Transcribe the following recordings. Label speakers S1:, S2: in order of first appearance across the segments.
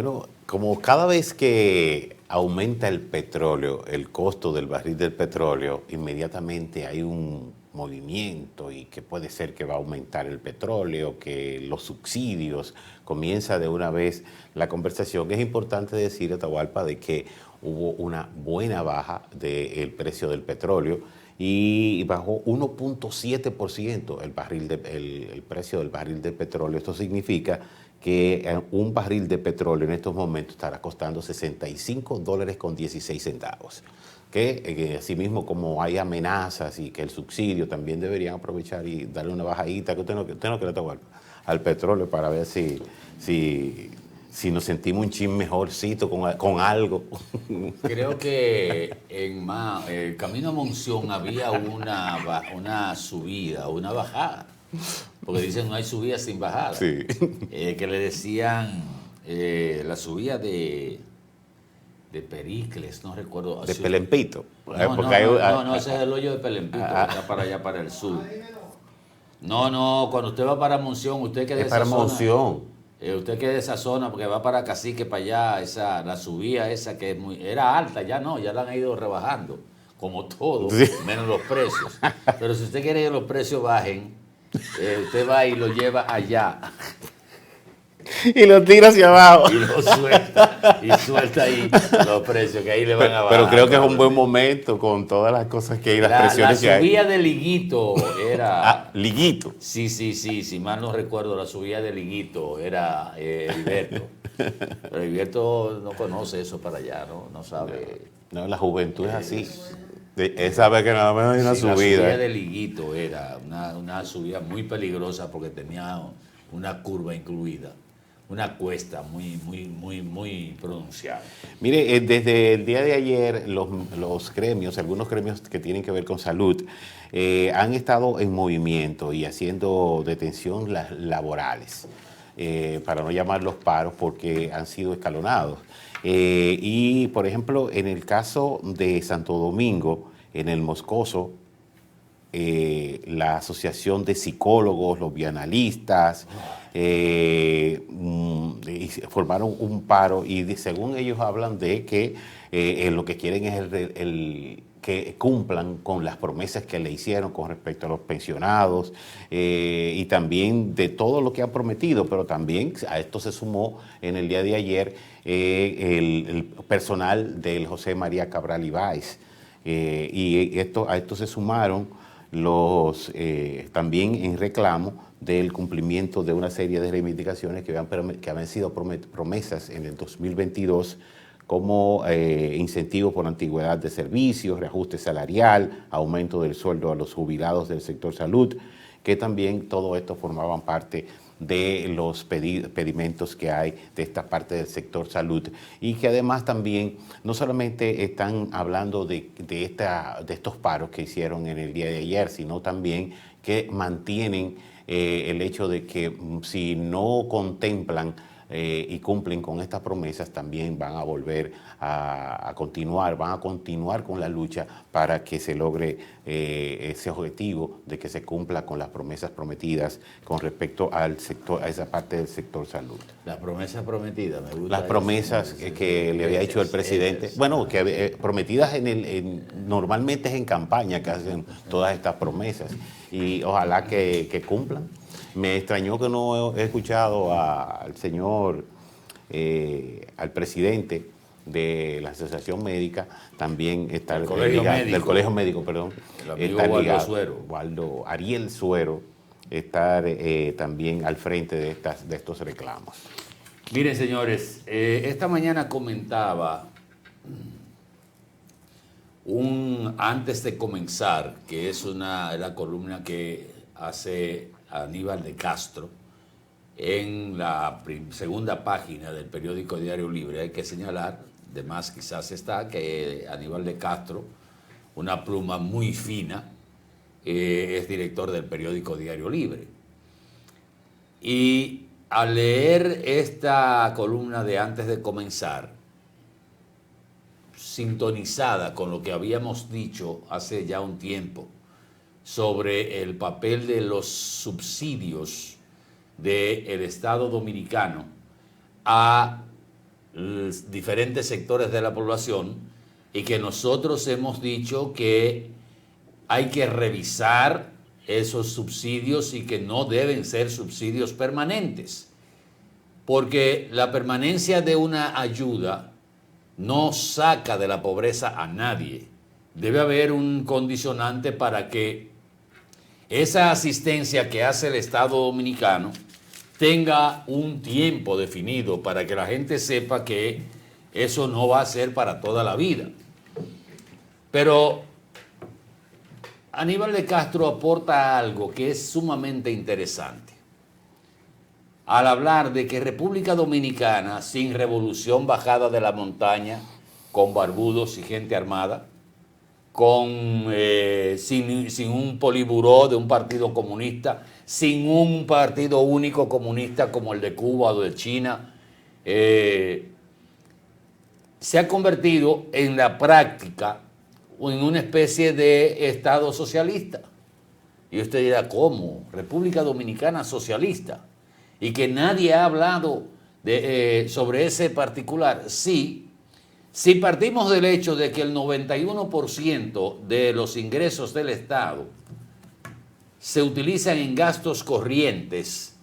S1: Bueno, como cada vez que aumenta el petróleo, el costo del barril del petróleo, inmediatamente hay un movimiento y que puede ser que va a aumentar el petróleo, que los subsidios, comienza de una vez la conversación. Es importante decir, Atahualpa, de que hubo una buena baja del precio del petróleo y bajó 1.7% el precio del barril del petróleo. Esto significa que un barril de petróleo en estos momentos estará costando $65.16. Que asimismo, como hay amenazas y que el subsidio también deberían aprovechar y darle una bajadita, que usted no quiere tocar al petróleo para ver si nos sentimos un chin mejorcito con algo.
S2: Creo que en el camino a Monción había una subida, una bajada, porque dicen no hay subida sin bajada.
S1: Sí.
S2: Que le decían la subida de Pericles, no recuerdo.
S1: De Pelempito.
S2: No, ese es el hoyo de Pelempito, que está para allá, para el sur. No, cuando usted va para Monción, usted que de
S1: Es para
S2: esa zona,
S1: Monción.
S2: usted que de esa zona, porque va para Cacique, para allá, la subida esa que era alta, ya no, ya la han ido rebajando, como todo,
S1: Sí.
S2: menos los precios. Pero si usted quiere que los precios bajen, usted va y lo lleva allá.
S1: Y lo tira hacia abajo.
S2: Y lo suelta, y suelta ahí los precios, que ahí le van a bajar.
S1: Pero creo que es un buen momento con todas las cosas que hay, las presiones que
S2: La
S1: hay.
S2: subida de Liguito era...
S1: Liguito.
S2: Sí, si mal no recuerdo, la subida de Liguito era Heriberto. Pero Heriberto no conoce eso para allá, no sabe.
S1: No, la juventud es así. Él sabe que nada más hay una
S2: Sí, la
S1: subida.
S2: subida de Liguito era una subida muy peligrosa porque tenía una curva incluida, una cuesta muy pronunciada.
S1: Mire, desde el día de ayer los gremios, algunos gremios que tienen que ver con salud, han estado en movimiento y haciendo detención laborales, para no llamarlos paros porque han sido escalonados. Y, por ejemplo, en el caso de Santo Domingo, en el Moscoso, la Asociación de Psicólogos, los Bienalistas, formaron un paro y según ellos hablan de que lo que quieren es que cumplan con las promesas que le hicieron con respecto a los pensionados y también de todo lo que han prometido, pero también a esto se sumó en el día de ayer el personal del José María Cabral Ibáez y a esto se sumaron también en reclamo del cumplimiento de una serie de reivindicaciones que habían sido promesas en el 2022 como incentivos por antigüedad de servicios, reajuste salarial, aumento del sueldo a los jubilados del sector salud, que también todo esto formaban parte de los pedimentos que hay de esta parte del sector salud y que además también no solamente están hablando de estos paros que hicieron en el día de ayer, sino también que mantienen el hecho de que si no contemplan y cumplen con estas promesas, también van a volver a continuar con la lucha para que se logre ese objetivo de que se cumpla con las promesas prometidas con respecto al sector, a esa parte del sector salud.
S2: Las promesas prometidas, me gusta.
S1: Las promesas que le había hecho el presidente, bueno, que prometidas normalmente es en campaña que hacen todas estas promesas y ojalá que cumplan. Me extrañó que no he escuchado al señor, al presidente de la Asociación Médica, también estar del Colegio Médico, perdón,
S2: el amigo Waldo Suero.
S1: Waldo Ariel Suero, estar también al frente de estos reclamos.
S2: Miren, señores, esta mañana comentaba antes de comenzar, que es la columna que hace Aníbal de Castro en la segunda página del periódico Diario Libre. Hay que señalar, de más quizás está, que Aníbal de Castro, una pluma muy fina, es director del periódico Diario Libre. Y al leer esta columna de antes de comenzar, sintonizada con lo que habíamos dicho hace ya un tiempo sobre el papel de los subsidios del Estado Dominicano a diferentes sectores de la población y que nosotros hemos dicho que hay que revisar esos subsidios y que no deben ser subsidios permanentes, porque la permanencia de una ayuda no saca de la pobreza a nadie. Debe haber un condicionante para que esa asistencia que hace el Estado Dominicano tenga un tiempo definido para que la gente sepa que eso no va a ser para toda la vida. Pero Aníbal de Castro aporta algo que es sumamente interesante. Al hablar de que República Dominicana, sin revolución bajada de la montaña, con barbudos y gente armada, sin un poliburó de un partido comunista, sin un partido único comunista como el de Cuba o de China, se ha convertido en la práctica en una especie de Estado socialista. Y usted dirá, ¿cómo? República Dominicana socialista. Y que nadie ha hablado sobre ese particular. Sí, si partimos del hecho de que el 91% de los ingresos del Estado se utilizan en gastos corrientes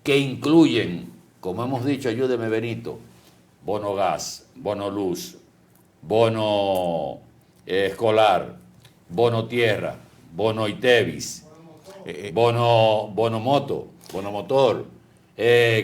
S2: que incluyen, como hemos dicho, ayúdeme Benito, bono gas, bono luz, bono escolar, bono tierra, bono ITEVIS, bono moto, bono motor,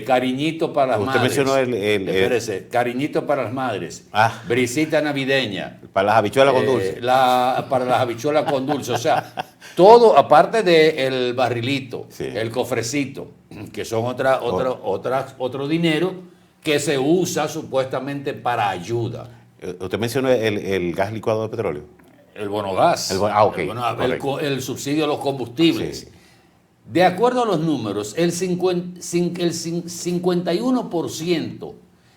S2: cariñito para las madres.
S1: Usted mencionó
S2: espérese, cariñito para las madres, brisita navideña.
S1: Para las habichuelas con dulce.
S2: Para las habichuelas con dulce, o sea, todo aparte del barrilito, sí, el cofrecito, que son otro dinero que se usa supuestamente para ayuda.
S1: Usted mencionó el gas licuado de petróleo.
S2: El bono gas. El subsidio a los combustibles. Sí. De acuerdo a los números, el 51%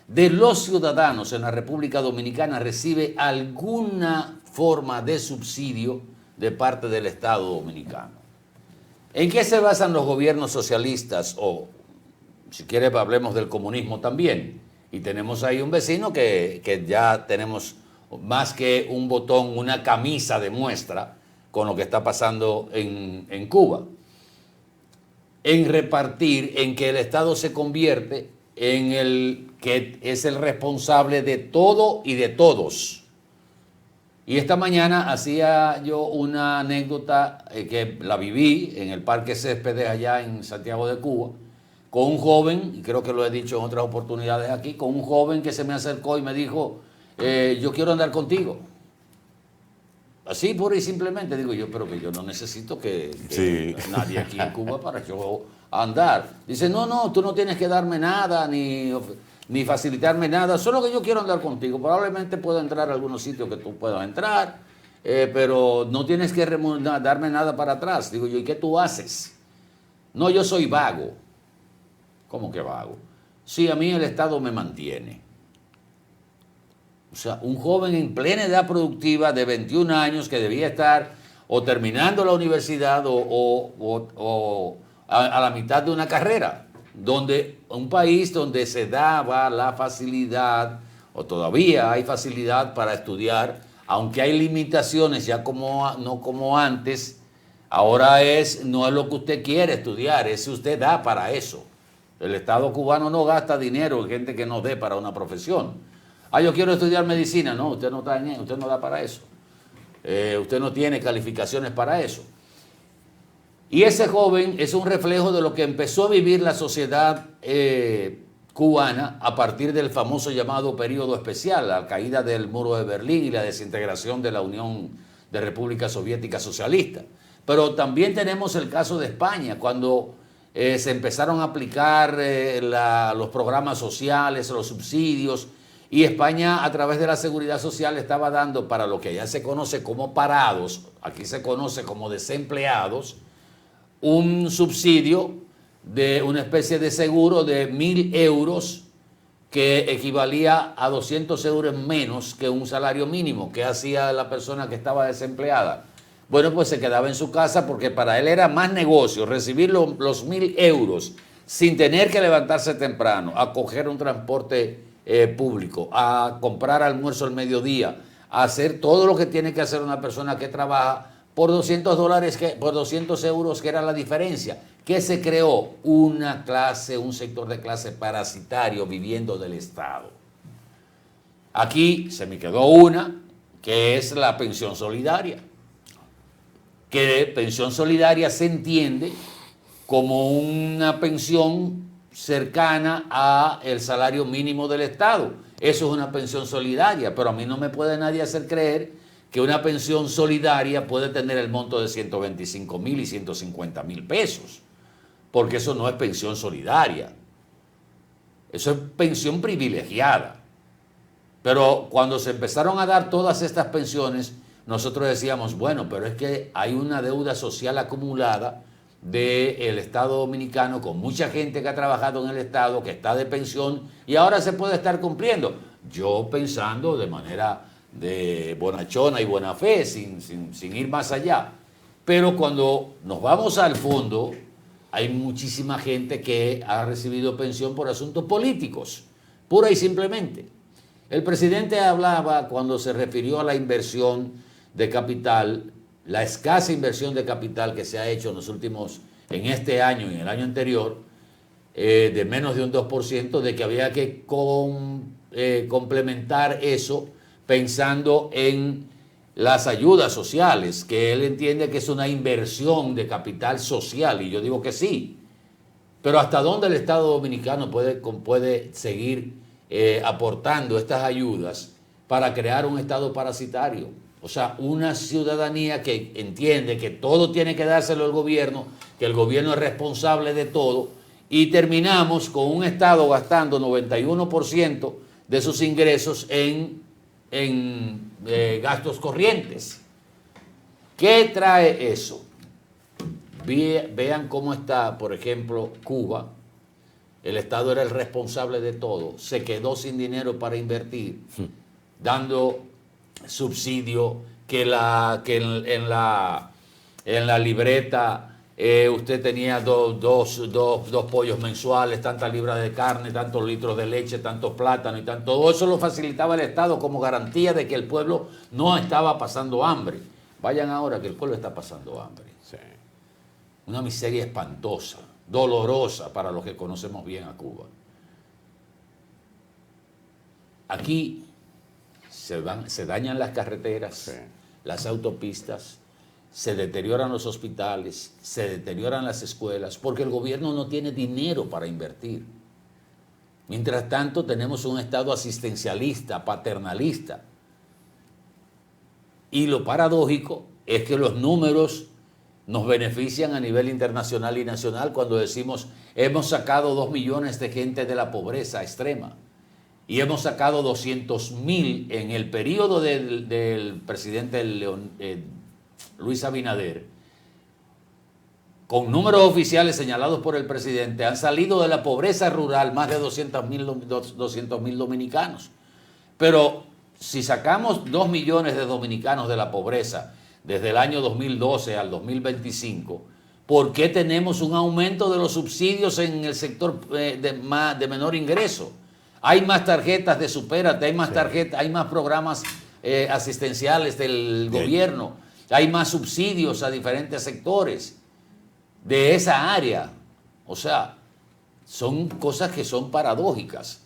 S2: de los ciudadanos en la República Dominicana recibe alguna forma de subsidio de parte del Estado Dominicano. ¿En qué se basan los gobiernos socialistas? O, si quiere, hablemos del comunismo también. Y tenemos ahí un vecino que ya tenemos más que un botón, una camisa de muestra con lo que está pasando en Cuba. En repartir, en que el Estado se convierte en el que es el responsable de todo y de todos. Y esta mañana hacía yo una anécdota que la viví en el Parque Céspedes allá en Santiago de Cuba, con un joven, y creo que lo he dicho en otras oportunidades aquí, con un joven que se me acercó y me dijo, yo quiero andar contigo. Así pura y simplemente, digo yo, pero que yo no necesito que nadie aquí en Cuba para yo andar. Dice, no, tú no tienes que darme nada, ni facilitarme nada, solo que yo quiero andar contigo. Probablemente pueda entrar a algunos sitios que tú puedas entrar, pero no tienes que darme nada para atrás. Digo yo, ¿y qué tú haces? No, yo soy vago. ¿Cómo que vago? Sí, a mí el Estado me mantiene. O sea, un joven en plena edad productiva de 21 años que debía estar o terminando la universidad o a la mitad de una carrera, donde un país donde se daba la facilidad, o todavía hay facilidad para estudiar, aunque hay limitaciones ya no como antes, ahora no es lo que usted quiere estudiar, es si usted da para eso. El Estado cubano no gasta dinero en gente que no dé para una profesión. Yo quiero estudiar medicina. No, usted no da para eso. Usted no tiene calificaciones para eso. Y ese joven es un reflejo de lo que empezó a vivir la sociedad cubana a partir del famoso llamado periodo especial, la caída del muro de Berlín y la desintegración de la Unión de Repúblicas Soviéticas Socialistas. Pero también tenemos el caso de España, cuando se empezaron a aplicar los programas sociales, los subsidios, y España a través de la seguridad social estaba dando para lo que allá se conoce como parados, aquí se conoce como desempleados, un subsidio de una especie de seguro de 1.000 euros que equivalía a 200 euros menos que un salario mínimo. ¿Qué hacía la persona que estaba desempleada? Bueno, pues se quedaba en su casa porque para él era más negocio recibir los 1.000 euros sin tener que levantarse temprano, a coger un transporte público, a comprar almuerzo al mediodía, a hacer todo lo que tiene que hacer una persona que trabaja por $200, por 200 euros, que era la diferencia. ¿Qué se creó? Una clase, un sector de clase parasitario viviendo del Estado. Aquí se me quedó una, que es la pensión solidaria. Que pensión solidaria se entiende como una pensión cercana al salario mínimo del Estado. Eso es una pensión solidaria, pero a mí no me puede nadie hacer creer que una pensión solidaria puede tener el monto de 125,000 y 150,000 pesos, porque eso no es pensión solidaria. Eso es pensión privilegiada. Pero cuando se empezaron a dar todas estas pensiones, nosotros decíamos, bueno, pero es que hay una deuda social acumulada del Estado Dominicano con mucha gente que ha trabajado en el Estado, que está de pensión y ahora se puede estar cumpliendo. Yo pensando de manera de bonachona y buena fe, sin ir más allá. Pero cuando nos vamos al fondo, hay muchísima gente que ha recibido pensión por asuntos políticos, pura y simplemente. El presidente hablaba, cuando se refirió a la inversión de capital, la escasa inversión de capital que se ha hecho en este año y en el año anterior, de menos de un 2%, de que había que complementar eso pensando en las ayudas sociales, que él entiende que es una inversión de capital social, y yo digo que sí. Pero ¿hasta dónde el Estado Dominicano puede seguir aportando estas ayudas para crear un Estado parasitario? O sea, una ciudadanía que entiende que todo tiene que dárselo el gobierno, que el gobierno es responsable de todo, y terminamos con un Estado gastando 91% de sus ingresos en gastos corrientes. ¿Qué trae eso? Vean cómo está, por ejemplo, Cuba. El Estado era el responsable de todo. Se quedó sin dinero para invertir, dando subsidio, que en la libreta usted tenía dos pollos mensuales, tantas libras de carne, tantos litros de leche, tantos plátanos y tanto. Todo eso lo facilitaba el Estado como garantía de que el pueblo no estaba pasando hambre. Vayan ahora que el pueblo está pasando hambre.
S1: Sí.
S2: Una miseria espantosa, dolorosa para los que conocemos bien a Cuba. Aquí se dañan las carreteras, sí, las autopistas, se deterioran los hospitales, se deterioran las escuelas, porque el gobierno no tiene dinero para invertir. Mientras tanto, tenemos un Estado asistencialista, paternalista. Y lo paradójico es que los números nos benefician a nivel internacional y nacional cuando decimos hemos sacado 2 millones de gente de la pobreza extrema y hemos sacado 200,000 en el periodo del presidente Luis Abinader. Con números oficiales señalados por el presidente, han salido de la pobreza rural más de 200,000 dominicanos. Pero si sacamos 2 millones de dominicanos de la pobreza desde el año 2012 al 2025, ¿por qué tenemos un aumento de los subsidios en el sector de menor ingreso? Hay más tarjetas de Supérate, hay más tarjetas, hay más programas asistenciales del gobierno, hay más subsidios a diferentes sectores de esa área. O sea, son cosas que son paradójicas.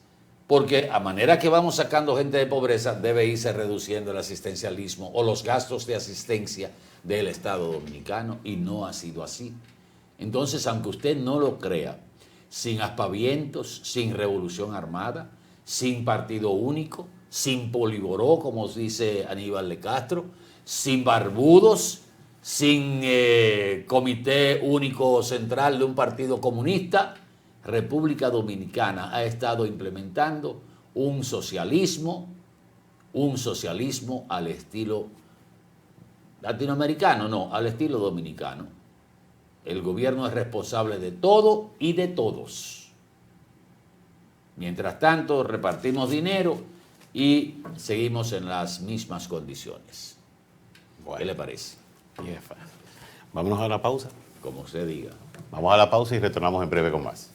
S2: Porque a manera que vamos sacando gente de pobreza, debe irse reduciendo el asistencialismo o los gastos de asistencia del Estado Dominicano, y no ha sido así. Entonces, aunque usted no lo crea, sin aspavientos, sin revolución armada, sin partido único, sin poliboró, como dice Aníbal de Castro, sin barbudos, sin comité único central de un partido comunista, República Dominicana ha estado implementando un socialismo al estilo latinoamericano, no, al estilo dominicano. El gobierno es responsable de todo y de todos. Mientras tanto, repartimos dinero y seguimos en las mismas condiciones. Bueno, ¿qué le parece?
S1: Vámonos a la pausa.
S2: Como usted diga.
S1: Vamos a la pausa y retornamos en breve con más.